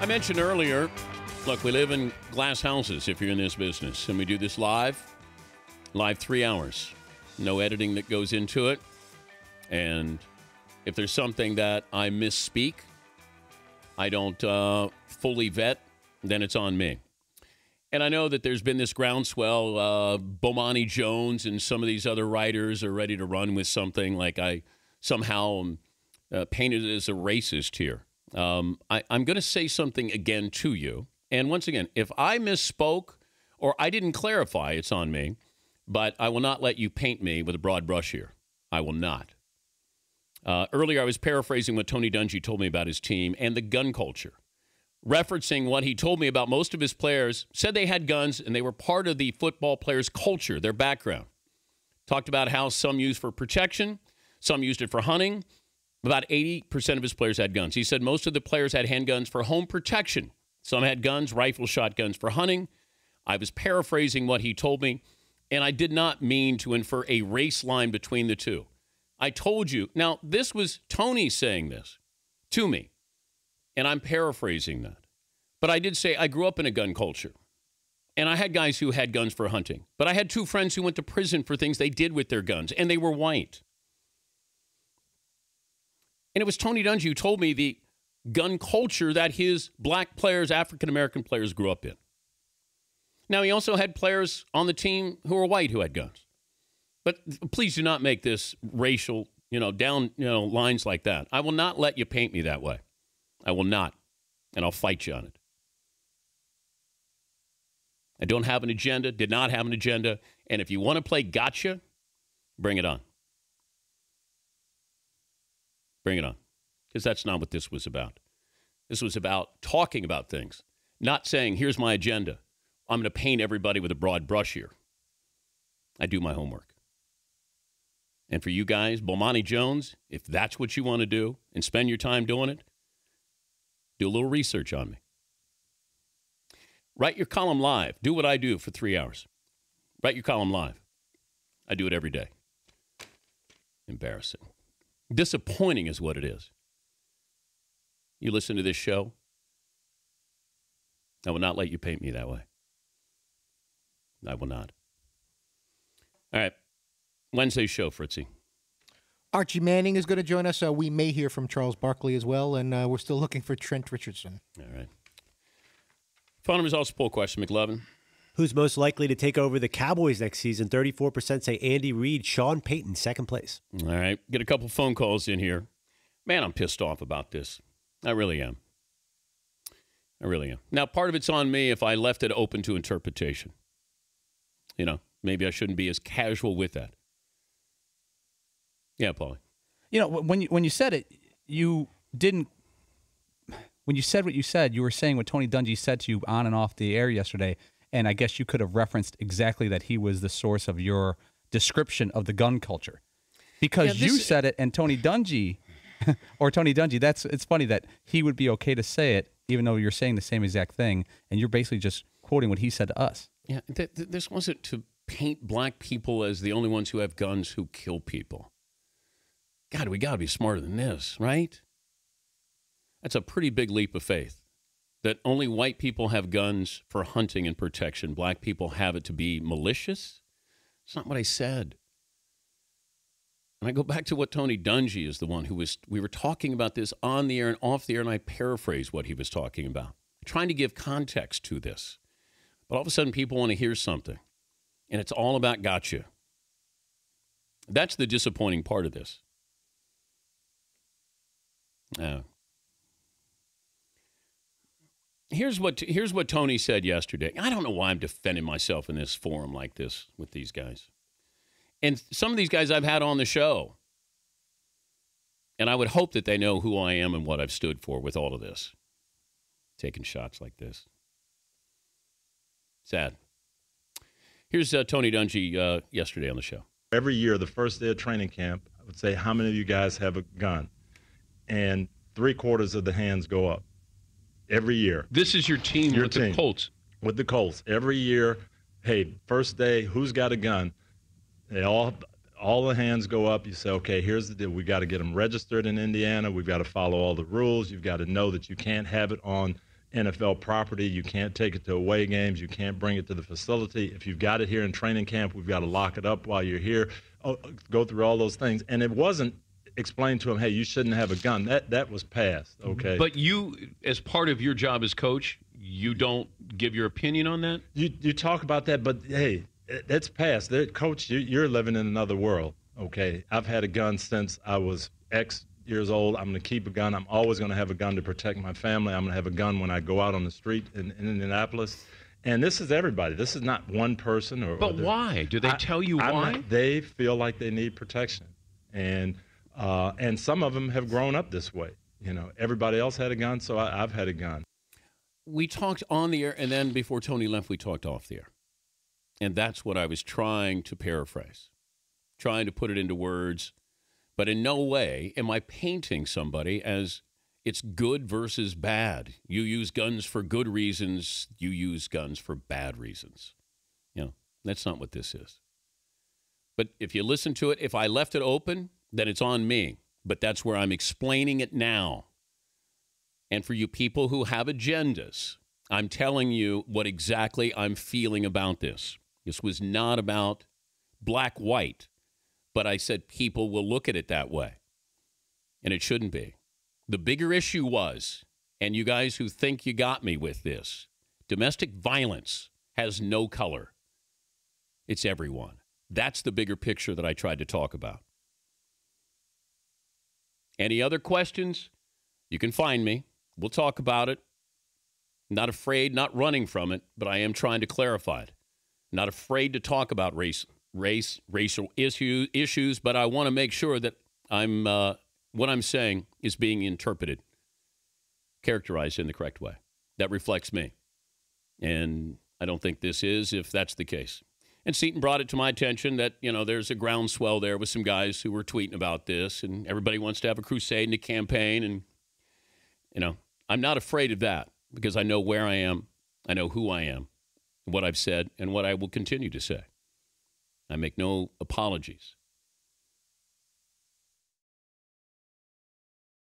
I mentioned earlier, look, we live in glass houses if you're in this business, and we do this live 3 hours. No editing that goes into it. And if there's something that I misspeak, I don't fully vet, then it's on me. And I know that there's been this groundswell. Bomani Jones and some of these other writers are ready to run with something like I somehow painted it as a racist here. I'm going to say something again to you. And once again, if I misspoke or I didn't clarify, it's on me. But I will not let you paint me with a broad brush here. I will not. Earlier, I was paraphrasing what Tony Dungy told me about his team and the gun culture, referencing what he told me about most of his players, said they had guns and they were part of the football players' culture, their background. Talked about how some used for protection, some used it for hunting. About 80% of his players had guns. He said most of the players had handguns for home protection. Some had guns, rifle shotguns for hunting. I was paraphrasing what he told me, and I did not mean to infer a race line between the two. I told you. Now, this was Tony saying this to me, and I'm paraphrasing that. But I did say I grew up in a gun culture, and I had guys who had guns for hunting. But I had two friends who went to prison for things they did with their guns, and they were white. And it was Tony Dungy who told me the gun culture that his black players, African-American players, grew up in. Now, he also had players on the team who were white who had guns. But please do not make this racial, lines like that. I will not let you paint me that way. I will not. And I'll fight you on it. I don't have an agenda, did not have an agenda. And if you want to play gotcha, bring it on. Bring it on. Because that's not what this was about. This was about talking about things, not saying, here's my agenda. I'm going to paint everybody with a broad brush here. I do my homework. And for you guys, Bomani Jones, if that's what you want to do and spend your time doing it, do a little research on me. Write your column live. Do what I do for 3 hours. Write your column live. I do it every day. Embarrassing. Disappointing is what it is. You listen to this show, I will not let you paint me that way. I will not. All right. Wednesday's show, Fritzy. Archie Manning is going to join us. We may hear from Charles Barkley as well, and we're still looking for Trent Richardson. All right. Final results poll question, McLovin. Who's most likely to take over the Cowboys next season? 34% say Andy Reid. Sean Payton, second place. All right. Get a couple phone calls in here. Man, I'm pissed off about this. I really am. I really am. Now, part of it's on me if I left it open to interpretation. Maybe I shouldn't be as casual with that. Yeah, Paulie. When you said it, you didn't. When you said what you said, you were saying what Tony Dungy said to you on and off the air yesterday. And I guess you could have referenced exactly that he was the source of your description of the gun culture. Because you said it, and Tony Dungy, it's funny that he would be okay to say it, even though you're saying the same exact thing, and you're basically just quoting what he said to us. Yeah, this wasn't to paint black people as the only ones who have guns who kill people. God, we got to be smarter than this, right? That's a pretty big leap of faith. That only white people have guns for hunting and protection. Black people have it to be malicious. It's not what I said. And I go back to what Tony Dungy is the one we were talking about this on the air and off the air, and I paraphrase what he was talking about. Trying to give context to this. But all of a sudden people want to hear something. And it's all about gotcha. That's the disappointing part of this. Here's what Tony said yesterday. I don't know why I'm defending myself in this forum like this with these guys. And some of these guys I've had on the show. And I would hope that they know who I am and what I've stood for with all of this. Taking shots like this. Sad. Here's Tony Dungy yesterday on the show. Every year, the first day of training camp, I would say, how many of you guys have a gun? And 3/4 of the hands go up. Every year. This is your team with the Colts. With the Colts. Every year, hey, first day, who's got a gun? They all the hands go up. You say, okay, here's the deal. We got to get them registered in Indiana. We've got to follow all the rules. You've got to know that you can't have it on NFL property. You can't take it to away games. You can't bring it to the facility. If you've got it here in training camp, we've got to lock it up while you're here. Go through all those things. And it wasn't explained to him, hey, you shouldn't have a gun. That was passed, okay? But you, as part of your job as coach, you don't give your opinion on that? You talk about that, but, hey, that's passed. Coach, you're living in another world, okay? I've had a gun since I was X years old. I'm going to keep a gun. I'm always going to have a gun to protect my family. I'm going to have a gun when I go out on the street in Indianapolis. And this is everybody. This is not one person. But why? Do they tell you why? They feel like they need protection. And some of them have grown up this way. You know, everybody else had a gun, so I've had a gun. We talked on the air, and then before Tony left, we talked off the air. And that's what I was trying to paraphrase, trying to put it into words. But in no way am I painting somebody as it's good versus bad. You use guns for good reasons. You use guns for bad reasons. You know, that's not what this is. But if you listen to it, if I left it open, then it's on me. But that's where I'm explaining it now. And for you people who have agendas, I'm telling you what exactly I'm feeling about this. This was not about black-white. But I said people will look at it that way. And it shouldn't be. The bigger issue was, and you guys who think you got me with this, domestic violence has no color. It's everyone. That's the bigger picture that I tried to talk about. Any other questions? You can find me. We'll talk about it. Not afraid, not running from it, but I am trying to clarify it. Not afraid to talk about racial issues, but I want to make sure that what I'm saying is being interpreted, characterized in the correct way. That reflects me. And I don't think this is, if that's the case. And Seton brought it to my attention that, you know, there's a groundswell there with some guys who were tweeting about this, and everybody wants to have a crusade and a campaign. And, you know, I'm not afraid of that because I know where I am, I know who I am, what I've said, and what I will continue to say. I make no apologies.